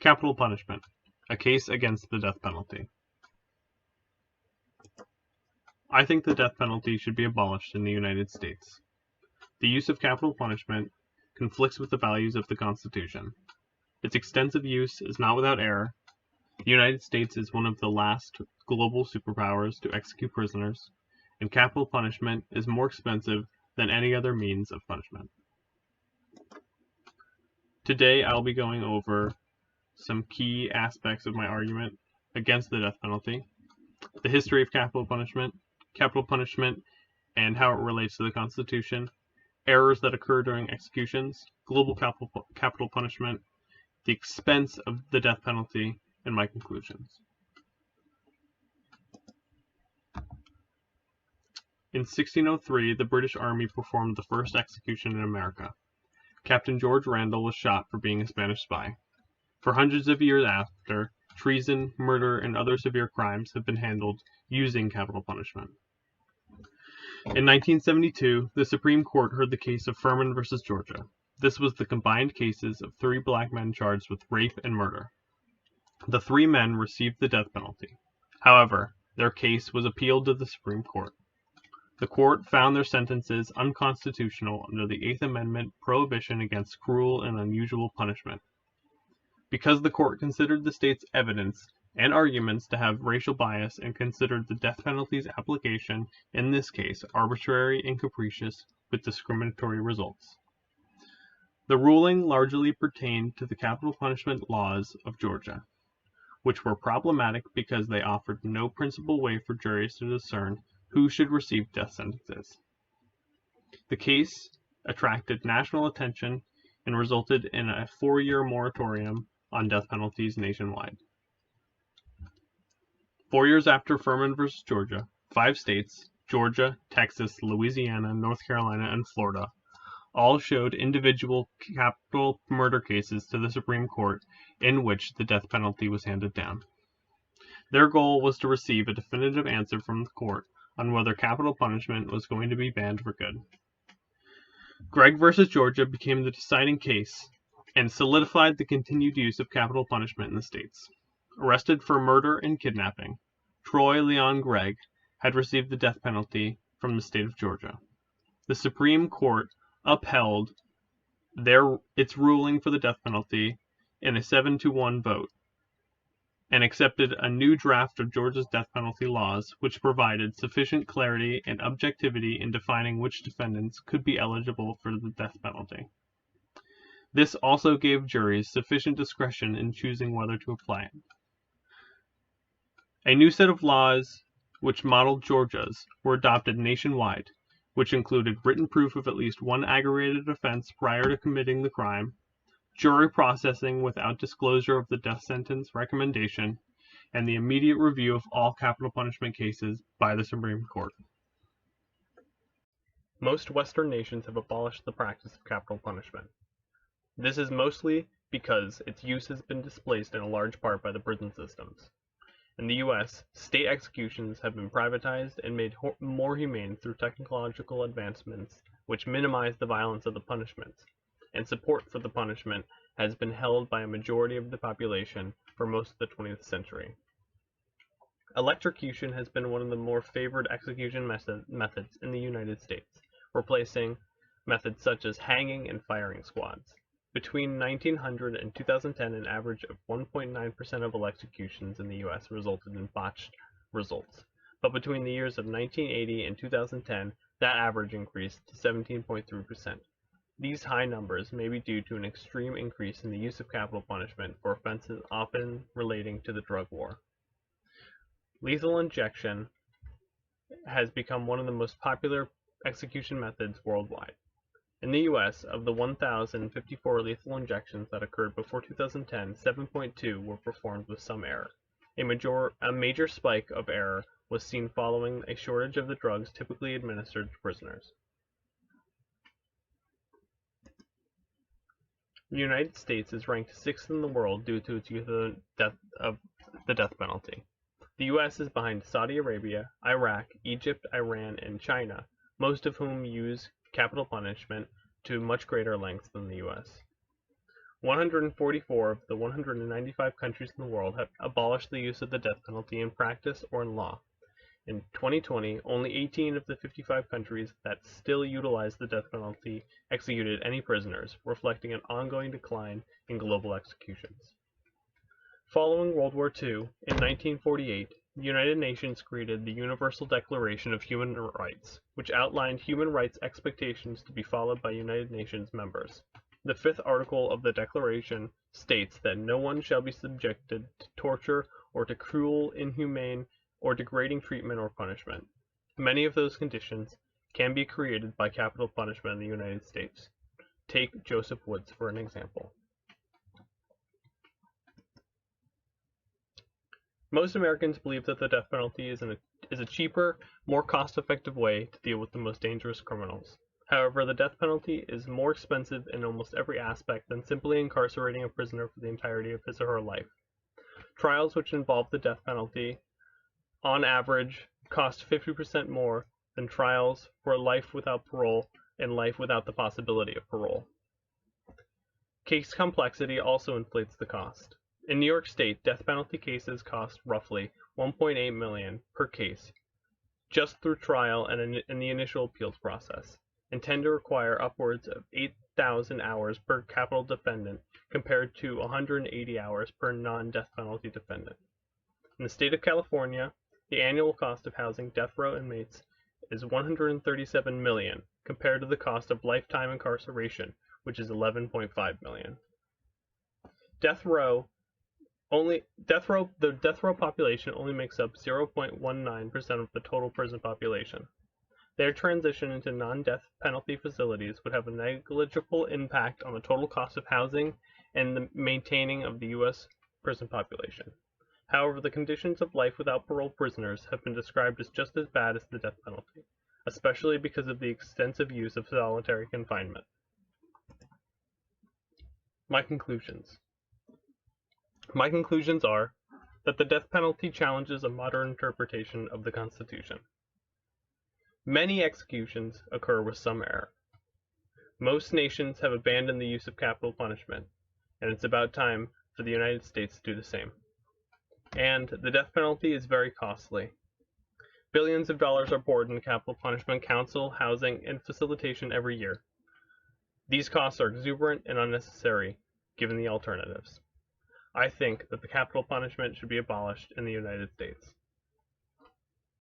Capital punishment, a case against the death penalty. I think the death penalty should be abolished in the United States. The use of capital punishment conflicts with the values of the Constitution. Its extensive use is not without error. The United States is one of the last global superpowers to execute prisoners, and capital punishment is more expensive than any other means of punishment. Today I'll be going over some key aspects of my argument against the death penalty, the history of capital punishment and how it relates to the Constitution, errors that occur during executions, global capital punishment, the expense of the death penalty, and my conclusions. In 1603, the British Army performed the first execution in America. Captain George Randall was shot for being a Spanish spy. For hundreds of years after, treason, murder, and other severe crimes have been handled using capital punishment. In 1972, the Supreme Court heard the case of Furman v. Georgia. This was the combined cases of 3 black men charged with rape and murder. The 3 men received the death penalty. However, their case was appealed to the Supreme Court. The court found their sentences unconstitutional under the Eighth Amendment prohibition against cruel and unusual punishment. Because the court considered the state's evidence and arguments to have racial bias and considered the death penalty's application in this case arbitrary and capricious with discriminatory results. The ruling largely pertained to the capital punishment laws of Georgia, which were problematic because they offered no principled way for juries to discern who should receive death sentences. The case attracted national attention and resulted in a 4-year moratorium on death penalties nationwide. 4 years after Furman v. Georgia, 5 states, Georgia, Texas, Louisiana, North Carolina, and Florida, all showed individual capital murder cases to the Supreme Court in which the death penalty was handed down. Their goal was to receive a definitive answer from the court on whether capital punishment was going to be banned for good. Gregg v. Georgia became the deciding case and solidified the continued use of capital punishment in the states. Arrested for murder and kidnapping, Troy Leon Gregg had received the death penalty from the state of Georgia. The Supreme Court upheld its ruling for the death penalty in a 7-1 vote and accepted a new draft of Georgia's death penalty laws which provided sufficient clarity and objectivity in defining which defendants could be eligible for the death penalty. This also gave juries sufficient discretion in choosing whether to apply it. A new set of laws which modeled Georgia's were adopted nationwide, which included written proof of at least one aggravated offense prior to committing the crime, jury processing without disclosure of the death sentence recommendation, and the immediate review of all capital punishment cases by the Supreme Court. Most Western nations have abolished the practice of capital punishment. This is mostly because its use has been displaced in a large part by the prison systems. In the U.S., state executions have been privatized and made more humane through technological advancements which minimize the violence of the punishments, and support for the punishment has been held by a majority of the population for most of the 20th century. Electrocution has been one of the more favored execution methods in the United States, replacing methods such as hanging and firing squads. Between 1900 and 2010, an average of 1.9% of electrocutions in the U.S. resulted in botched results, but between the years of 1980 and 2010, that average increased to 17.3%. These high numbers may be due to an extreme increase in the use of capital punishment for offenses often relating to the drug war. Lethal injection has become one of the most popular execution methods worldwide. In the U.S., of the 1,054 lethal injections that occurred before 2010, 7.2 were performed with some error. A major spike of error was seen following a shortage of the drugs typically administered to prisoners. The United States is ranked 6th in the world due to its use of the death penalty. The U.S. is behind Saudi Arabia, Iraq, Egypt, Iran, and China, most of whom use capital punishment to much greater lengths than the U.S. 144 of the 195 countries in the world have abolished the use of the death penalty in practice or in law. In 2020, only 18 of the 55 countries that still utilize the death penalty executed any prisoners, reflecting an ongoing decline in global executions. Following World War II, in 1948, the United Nations created the Universal Declaration of Human Rights, which outlined human rights expectations to be followed by United Nations members. The fifth article of the Declaration states that no one shall be subjected to torture or to cruel, inhumane, or degrading treatment or punishment. Many of those conditions can be created by capital punishment in the United States. Take Joseph Woods for an example. Most Americans believe that the death penalty is a cheaper, more cost-effective way to deal with the most dangerous criminals. However, the death penalty is more expensive in almost every aspect than simply incarcerating a prisoner for the entirety of his or her life. Trials which involve the death penalty, on average, cost 50% more than trials for life without parole and life without the possibility of parole. Case complexity also inflates the cost. In New York State, death penalty cases cost roughly $1.8 million per case just through trial and in the initial appeals process, and tend to require upwards of 8,000 hours per capital defendant compared to 180 hours per non-death penalty defendant. In the state of California, the annual cost of housing death row inmates is $137 million compared to the cost of lifetime incarceration, which is $11.5 million. The death row population only makes up 0.19% of the total prison population. Their transition into non-death penalty facilities would have a negligible impact on the total cost of housing and the maintaining of the U.S. prison population. However, the conditions of life without parole prisoners have been described as just as bad as the death penalty, especially because of the extensive use of solitary confinement. My conclusions are that the death penalty challenges a modern interpretation of the Constitution. Many executions occur with some error. Most nations have abandoned the use of capital punishment, and it's about time for the United States to do the same. And the death penalty is very costly. Billions of dollars are poured into capital punishment, counsel, housing, and facilitation every year. These costs are exuberant and unnecessary, given the alternatives. I think that the capital punishment should be abolished in the United States.